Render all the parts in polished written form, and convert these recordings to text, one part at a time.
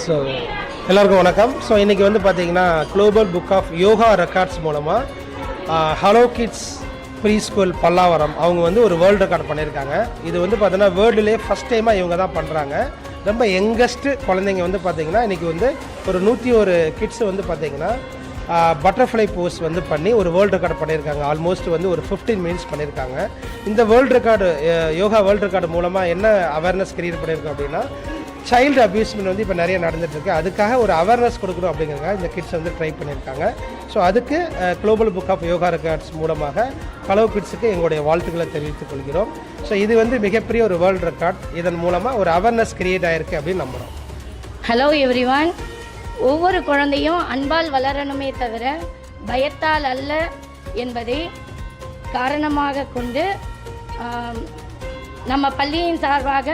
So எல்லாருக்கும் வணக்கம். So இன்றைக்கி வந்து பார்த்திங்கன்னா global book of yoga records மூலமாக hello kids preschool Pallavaram அவங்க வந்து ஒரு வேர்ல்டு ரெக்கார்ட் பண்ணியிருக்காங்க. இது வந்து பார்த்தீங்கன்னா வேர்ல்டுலேயே ஃபஸ்ட் டைமாக இவங்க தான் பண்ணுறாங்க. ரொம்ப யங்கஸ்ட்டு குழந்தைங்க வந்து பார்த்திங்கன்னா இன்றைக்கி வந்து ஒரு 101 கிட்ஸ் வந்து பார்த்திங்கன்னா பட்டர்ஃப்ளை போஸ் வந்து பண்ணி ஒரு வேர்ல்டு ரெக்கார்டு பண்ணியிருக்காங்க. ஆல்மோஸ்ட் வந்து ஒரு 15 மினிட்ஸ் பண்ணியிருக்காங்க. இந்த world record yoga world record மூலமாக என்ன அவேர்னஸ் கிரியேட் பண்ணியிருக்கோம் அப்படின்னா, சைல்டு அப்யூஸ்மெண்ட் வந்து இப்போ நிறைய நடந்துகிட்ருக்கு. அதுக்காக ஒரு அவேர்னஸ் கொடுக்கணும் அப்படிங்கிறதுக்காக இந்த கிட்ஸ் வந்து ட்ரை பண்ணியிருக்காங்க. ஸோ அதுக்கு global book of yoga records மூலமாக ஹலோ கிட்ஸுக்கு எங்களுடைய வாழ்த்துக்களை தெரிவித்துக் கொள்கிறோம். ஸோ இது வந்து மிகப்பெரிய ஒரு வேர்ல்டு ரெக்கார்ட். இதன் மூலமாக ஒரு அவேர்னஸ் கிரியேட் ஆகிருக்கு அப்படின்னு நம்புகிறோம். Hello everyone. ஒவ்வொரு குழந்தையும் அன்பால் வளரணுமே தவிர பயத்தால் அல்ல என்பதை காரணமாக கொண்டு நம்ம பள்ளியின் சார்பாக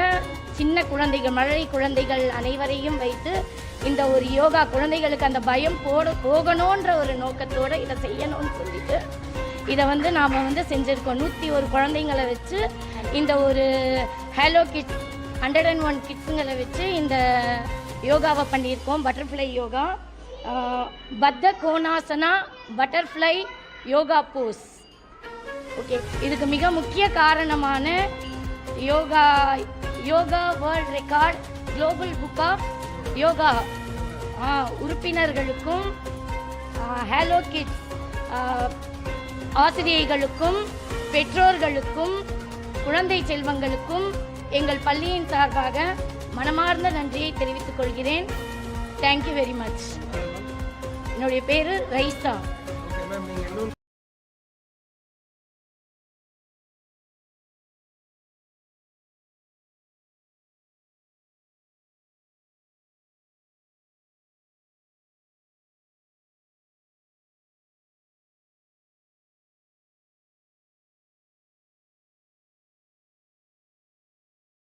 சின்ன குழந்தைகள், மழை குழந்தைகள் அனைவரையும் வைத்து இந்த ஒரு யோகா குழந்தைகளுக்கு அந்த பயம் போகணுன்ற ஒரு நோக்கத்தோடு இதை செய்யணும்னு சொல்லிட்டு இதை வந்து நாம் வந்து செஞ்சுருக்கோம். 101 குழந்தைங்களை வச்சு இந்த ஒரு ஹலோ கிட்ஸ் 101 கிட்ஸுங்களை வச்சு இந்த யோகாவை பண்ணியிருக்கோம். Butterfly yoga, Baddha Konasana butterfly yoga pose. Okay, இதுக்கு மிக முக்கிய காரணமான yoga world record global book of yoga உறுப்பினர்களுக்கும் ஹலோ கிட்ஸ் ஆசிரியர்களுக்கும் பெற்றோர்களுக்கும் குழந்தை செல்வங்களுக்கும் எங்கள் பள்ளியின் சார்பாக மனமார்ந்த நன்றியை தெரிவித்துக் கொள்கிறேன். Thank you very much. என்னுடைய பேர் ரைசா.